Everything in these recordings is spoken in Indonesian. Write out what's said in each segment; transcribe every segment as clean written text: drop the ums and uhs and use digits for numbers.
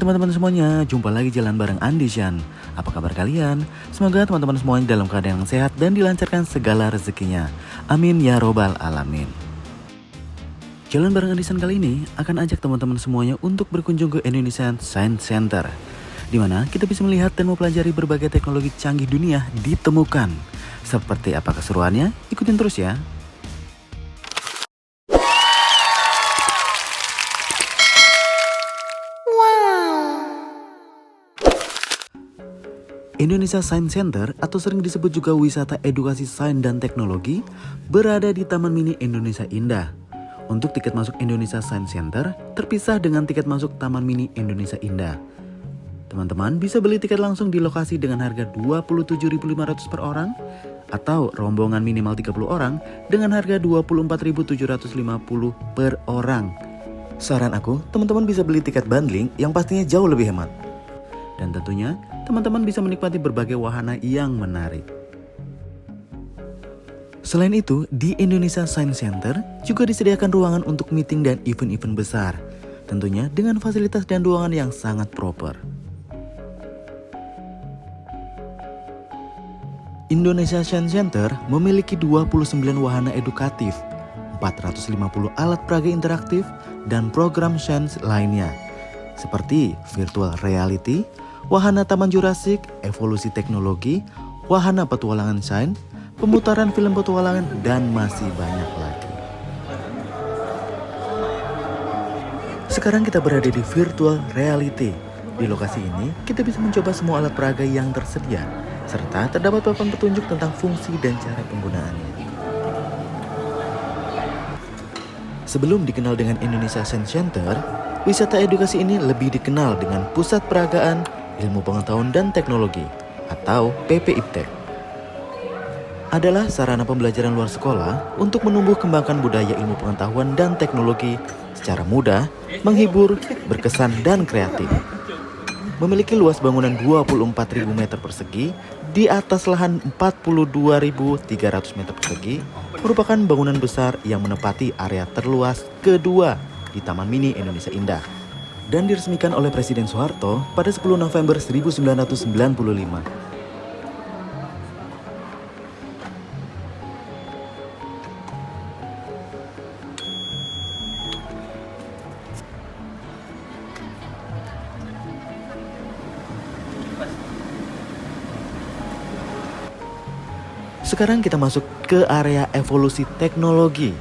Hai teman-teman semuanya, jumpa lagi jalan bareng Andishan. Apa kabar kalian? Semoga teman-teman semuanya dalam keadaan yang sehat dan dilancarkan segala rezekinya. Amin ya robbal alamin. Jalan bareng Andishan kali ini akan ajak teman-teman semuanya untuk berkunjung ke Indonesian Science Center, di mana kita bisa melihat dan mempelajari berbagai teknologi canggih dunia ditemukan. Seperti apa keseruannya? Ikutin terus ya. Indonesia Science Center atau sering disebut juga wisata edukasi sains dan teknologi berada di Taman Mini Indonesia Indah. Untuk tiket masuk Indonesia Science Center terpisah dengan tiket masuk Taman Mini Indonesia Indah. Teman-teman bisa beli tiket langsung di lokasi dengan harga Rp27.500 per orang atau rombongan minimal 30 orang dengan harga Rp24.750 per orang. Saran aku, teman-teman bisa beli tiket bundling yang pastinya jauh lebih hemat. Dan tentunya, teman-teman bisa menikmati berbagai wahana yang menarik. Selain itu, di Indonesia Science Center juga disediakan ruangan untuk meeting dan event-event besar. Tentunya dengan fasilitas dan ruangan yang sangat proper. Indonesia Science Center memiliki 29 wahana edukatif, 450 alat peraga interaktif, dan program sains lainnya. Seperti virtual reality, wahana Taman Jurassic, evolusi teknologi, wahana petualangan sains, pemutaran film petualangan, dan masih banyak lagi. Sekarang kita berada di virtual reality. Di lokasi ini, kita bisa mencoba semua alat peraga yang tersedia, serta terdapat papan petunjuk tentang fungsi dan cara penggunaannya. Sebelum dikenal dengan Indonesia Science Center, wisata edukasi ini lebih dikenal dengan Pusat Peragaan, Ilmu Pengetahuan dan Teknologi atau PPIPTEK. Adalah sarana pembelajaran luar sekolah untuk menumbuh kembangkan budaya ilmu pengetahuan dan teknologi secara mudah, menghibur, berkesan dan kreatif. Memiliki luas bangunan 24.000 meter persegi di atas lahan 42.300 meter persegi, merupakan bangunan besar yang menempati area terluas kedua di Taman Mini Indonesia Indah. Dan diresmikan oleh Presiden Soeharto pada 10 November 1995. Sekarang kita masuk ke area evolusi teknologi.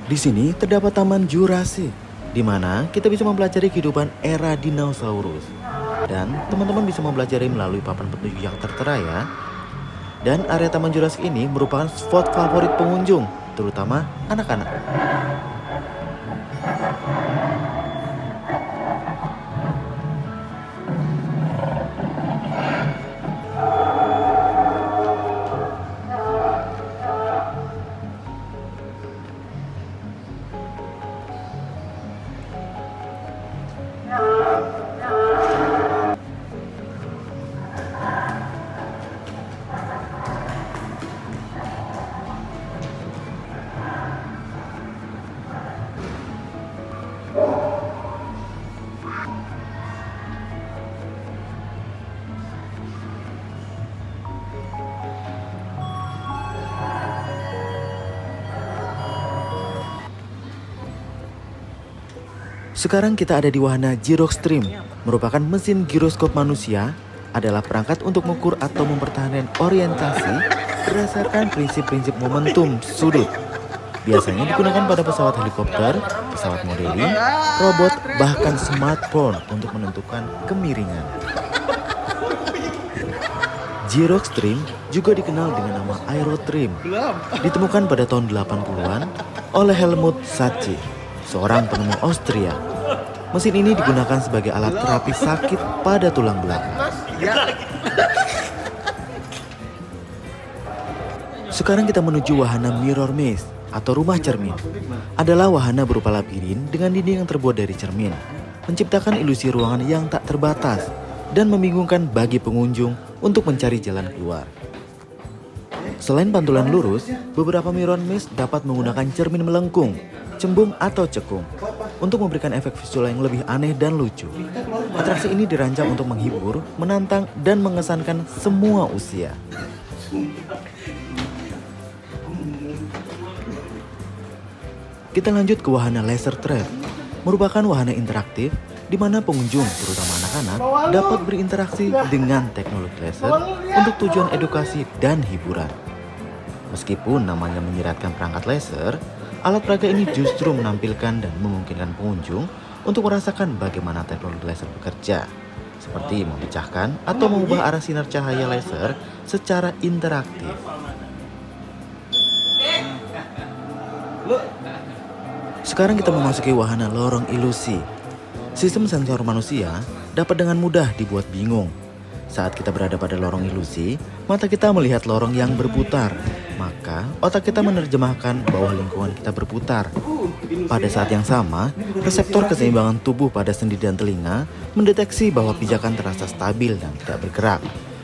Di sini terdapat Taman Jurassic, di mana kita bisa mempelajari kehidupan era dinosaurus. Dan teman-teman bisa mempelajari melalui papan petunjuk yang tertera ya. Dan area Taman Jurassic ini merupakan spot favorit pengunjung, terutama anak-anak. Sekarang kita ada di wahana Gyroxtream, merupakan mesin giroskop manusia, adalah perangkat untuk mengukur atau mempertahankan orientasi berdasarkan prinsip-prinsip momentum sudut. Biasanya digunakan pada pesawat helikopter, pesawat modeling, robot, bahkan smartphone untuk menentukan kemiringan. Gyroxtream juga dikenal dengan nama Aerotream, ditemukan pada tahun 80-an oleh Helmut Satzig, seorang penemu Austria. Mesin ini digunakan sebagai alat terapi sakit pada tulang belakang. Sekarang kita menuju wahana Mirror Maze atau rumah cermin. Adalah wahana berupa labirin dengan dinding yang terbuat dari cermin, menciptakan ilusi ruangan yang tak terbatas dan membingungkan bagi pengunjung untuk mencari jalan keluar. Selain pantulan lurus, beberapa Mirror Maze dapat menggunakan cermin melengkung, cembung atau cekung. untuk memberikan efek visual yang lebih aneh dan lucu. Atraksi ini dirancang untuk menghibur, menantang, dan mengesankan semua usia. Kita lanjut ke wahana laser trap, merupakan wahana interaktif di mana pengunjung, terutama anak-anak, dapat berinteraksi dengan teknologi laser untuk tujuan edukasi dan hiburan. Meskipun namanya menyiratkan perangkat laser, alat peraga ini justru menampilkan dan memungkinkan pengunjung untuk merasakan bagaimana teknologi laser bekerja, seperti memecahkan atau mengubah arah sinar cahaya laser secara interaktif. Sekarang kita memasuki wahana lorong ilusi. Sistem sensor manusia dapat dengan mudah dibuat bingung. Saat kita berada pada lorong ilusi, mata kita melihat lorong yang berputar. Maka, otak kita menerjemahkan bahwa lingkungan kita berputar. Pada saat yang sama, reseptor keseimbangan tubuh pada sendi dan telinga mendeteksi bahwa pijakan terasa stabil dan tidak bergerak.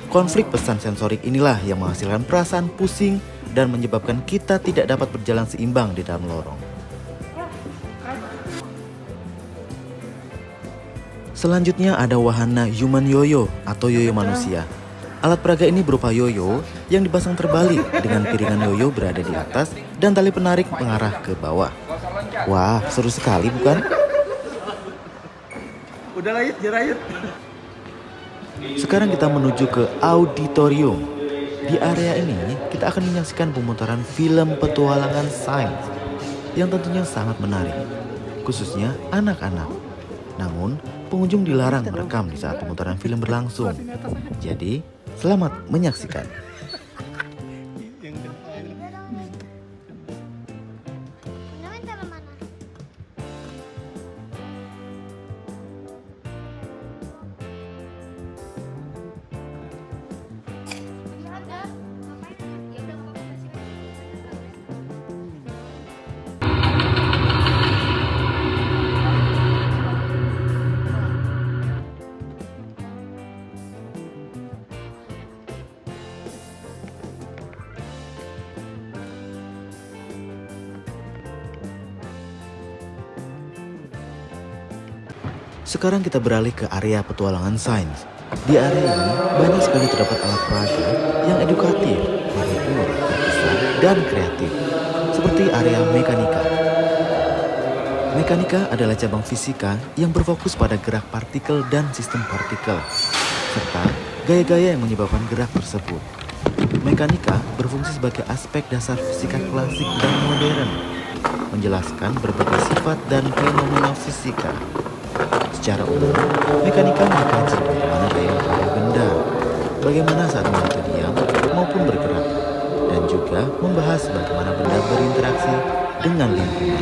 Konflik pesan sensorik inilah yang menghasilkan perasaan pusing dan menyebabkan kita tidak dapat berjalan seimbang di dalam lorong. Selanjutnya ada wahana human yoyo atau yoyo manusia. Alat peraga ini berupa yoyo yang dipasang terbalik dengan piringan yoyo berada di atas dan tali penarik mengarah ke bawah. Wah, seru sekali bukan? Udah layut, jarayut. Sekarang kita menuju ke auditorium. Di area ini kita akan menyaksikan pemutaran film petualangan sains yang tentunya sangat menarik, khususnya anak-anak. Namun, pengunjung dilarang merekam di saat pemutaran film berlangsung. Jadi, selamat menyaksikan. Sekarang kita beralih ke area petualangan sains. Di area ini banyak sekali terdapat alat peraga yang edukatif, menghibur, berkesan, dan kreatif. Seperti area mekanika. Mekanika adalah cabang fisika yang berfokus pada gerak partikel dan sistem partikel, serta gaya-gaya yang menyebabkan gerak tersebut. Mekanika berfungsi sebagai aspek dasar fisika klasik dan modern, menjelaskan berbagai sifat dan fenomena fisika. Secara umum, mekanika mengkaji bagaimana daya upaya benda, bagaimana saat benda diam maupun bergerak, dan juga membahas bagaimana benda berinteraksi dengan lingkungan.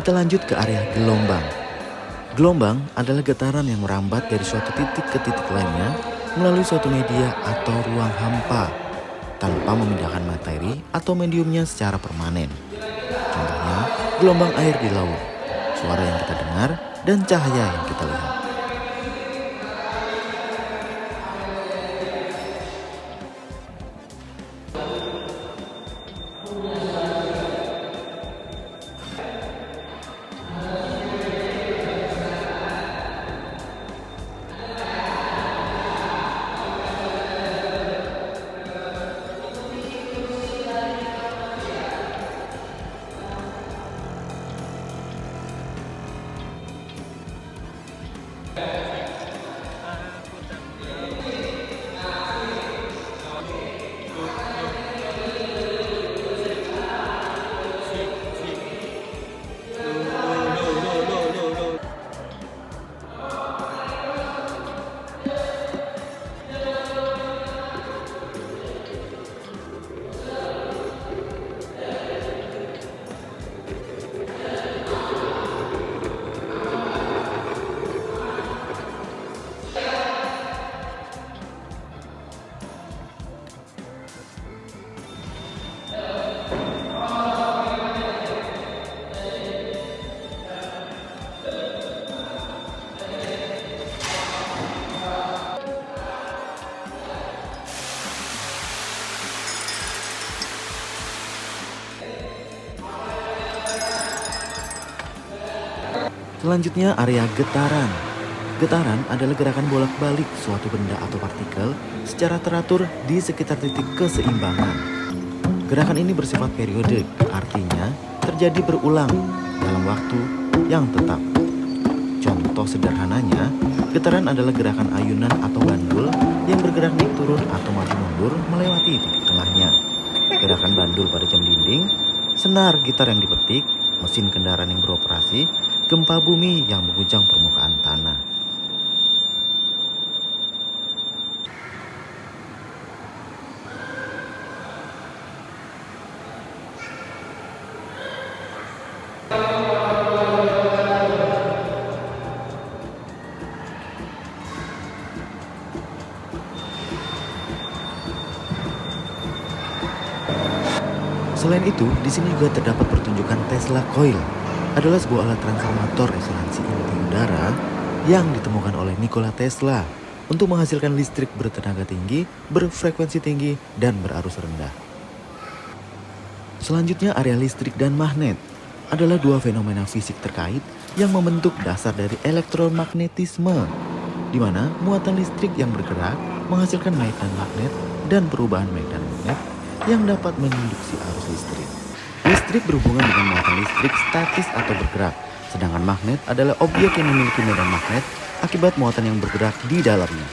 Kita lanjut ke area gelombang. Gelombang adalah getaran yang merambat dari suatu titik ke titik lainnya melalui suatu media atau ruang hampa tanpa memindahkan materi atau mediumnya secara permanen. Contohnya, gelombang air di laut, suara yang kita dengar, dan cahaya yang kita lihat. Selanjutnya area getaran. Getaran adalah gerakan bolak-balik suatu benda atau partikel secara teratur di sekitar titik keseimbangan. Gerakan ini bersifat periodik, artinya terjadi berulang dalam waktu yang tetap. Contoh sederhananya, getaran adalah gerakan ayunan atau bandul yang bergerak naik turun atau maju mundur melewati titik tengahnya. Gerakan bandul pada jam dinding, senar gitar yang dipetik, mesin kendaraan yang beroperasi, gempa bumi yang mengguncang permukaan tanah. Selain itu, di sini juga terdapat pertunjukan Tesla Coil. Adalah sebuah alat transformator resonansi inti udara yang ditemukan oleh Nikola Tesla untuk menghasilkan listrik bertenaga tinggi, berfrekuensi tinggi, dan berarus rendah. Selanjutnya, area listrik dan magnet adalah dua fenomena fisik terkait yang membentuk dasar dari elektromagnetisme, di mana muatan listrik yang bergerak menghasilkan medan magnet dan perubahan medan magnet yang dapat menginduksi arus listrik. Listrik berhubungan dengan muatan listrik statis atau bergerak, sedangkan magnet adalah objek yang memiliki medan magnet akibat muatan yang bergerak di dalamnya.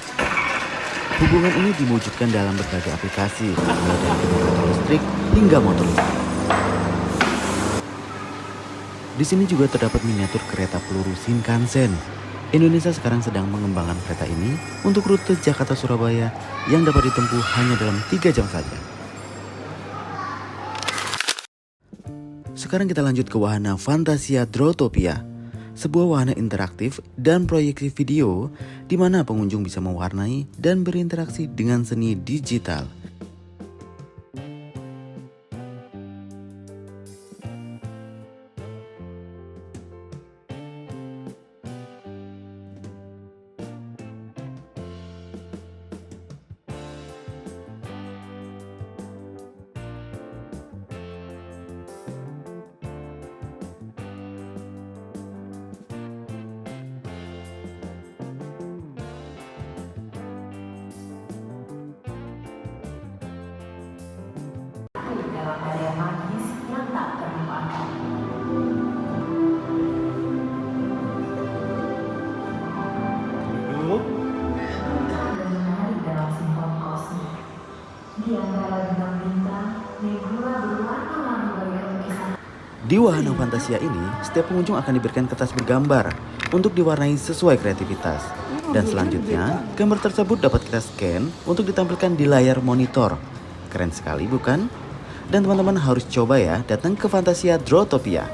Hubungan ini diwujudkan dalam berbagai aplikasi, mulai dari generator listrik hingga motor listrik. Di sini juga terdapat miniatur kereta peluru Shinkansen. Indonesia sekarang sedang mengembangkan kereta ini untuk rute Jakarta-Surabaya yang dapat ditempuh hanya dalam 3 jam saja. Sekarang kita lanjut ke wahana Fantasia Drotopia, sebuah wahana interaktif dan proyeksi video di mana pengunjung bisa mewarnai dan berinteraksi dengan seni digital. Dalam area magis yang tak terlupakan. Menarik dalam simfoni kosmik. Di antara bintang-bintang, nebula berwarna-warni bagaikan lukisan. Di wahana Fantasia ini, setiap pengunjung akan diberikan kertas bergambar untuk diwarnai sesuai kreativitas. Dan selanjutnya, gambar tersebut dapat kita scan untuk ditampilkan di layar monitor. Keren sekali bukan? Dan teman-teman harus coba ya datang ke Fantasia Drotopia.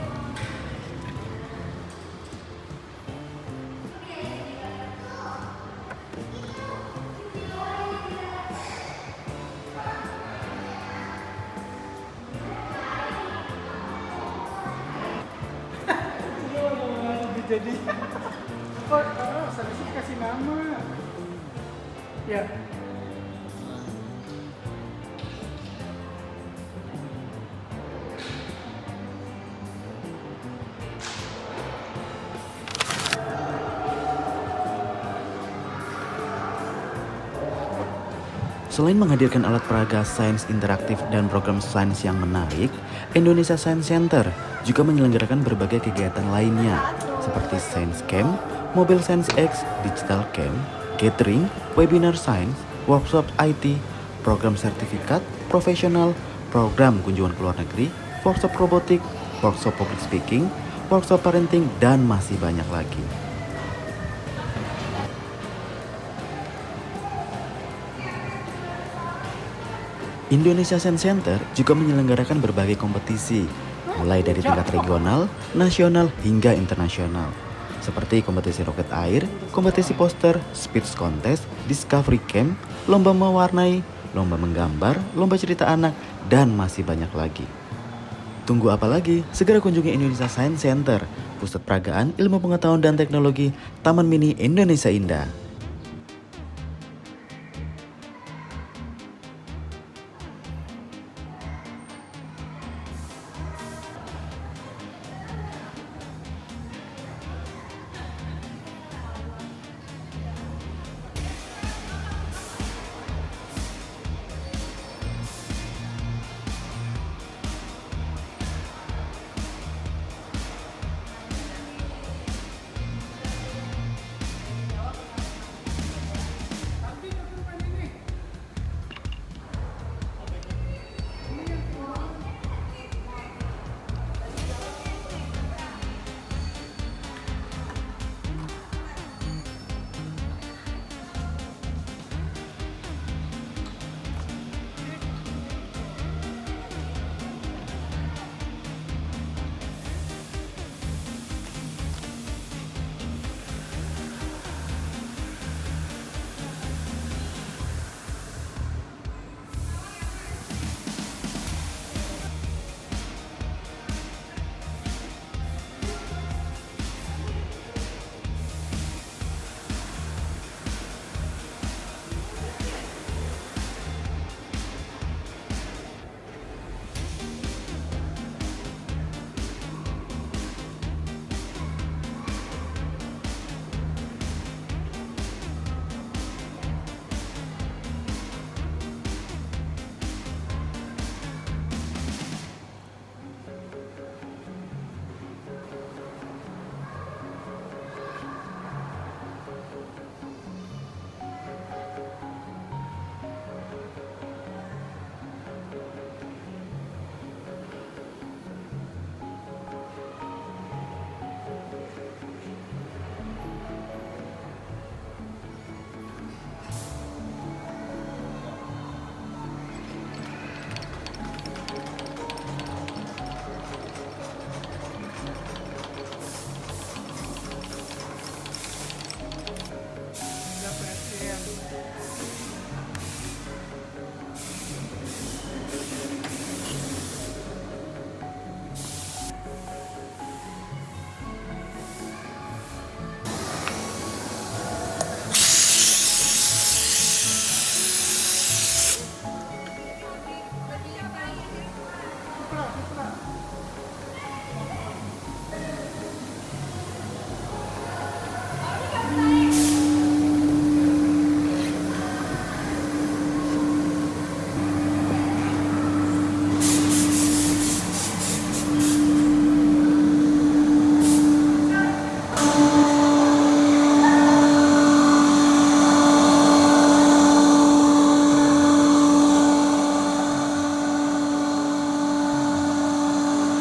Jadi oh seharusnya kasih nama ya. Selain menghadirkan alat peraga sains interaktif dan program sains yang menarik, Indonesia Science Center juga menyelenggarakan berbagai kegiatan lainnya seperti Science Camp, Mobile Science X, Digital Camp, Gathering, Webinar Science, Workshop IT, program sertifikat, profesional, program kunjungan ke luar negeri, workshop robotik, workshop public speaking, workshop parenting, dan masih banyak lagi. Indonesia Science Center juga menyelenggarakan berbagai kompetisi, mulai dari tingkat regional, nasional, hingga internasional. Seperti kompetisi roket air, kompetisi poster, speech contest, discovery camp, lomba mewarnai, lomba menggambar, lomba cerita anak, dan masih banyak lagi. Tunggu apa lagi? Segera kunjungi Indonesia Science Center, pusat peragaan ilmu pengetahuan dan teknologi, Taman Mini Indonesia Indah. Andisan.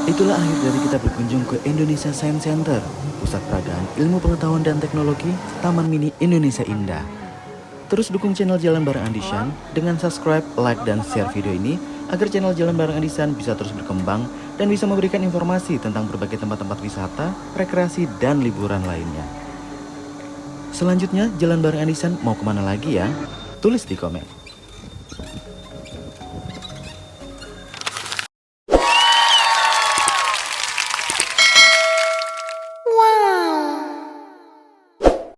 Itulah akhir dari kita berkunjung ke Indonesia Science Center, pusat peragaan ilmu pengetahuan dan teknologi Taman Mini Indonesia Indah. Terus dukung channel Jalan Bareng Andisan dengan subscribe, like, dan share video ini agar channel Jalan Bareng Andisan bisa terus berkembang dan bisa memberikan informasi tentang berbagai tempat-tempat wisata, rekreasi, dan liburan lainnya. Selanjutnya, Jalan Bareng Andisan mau kemana lagi ya? Tulis di komen.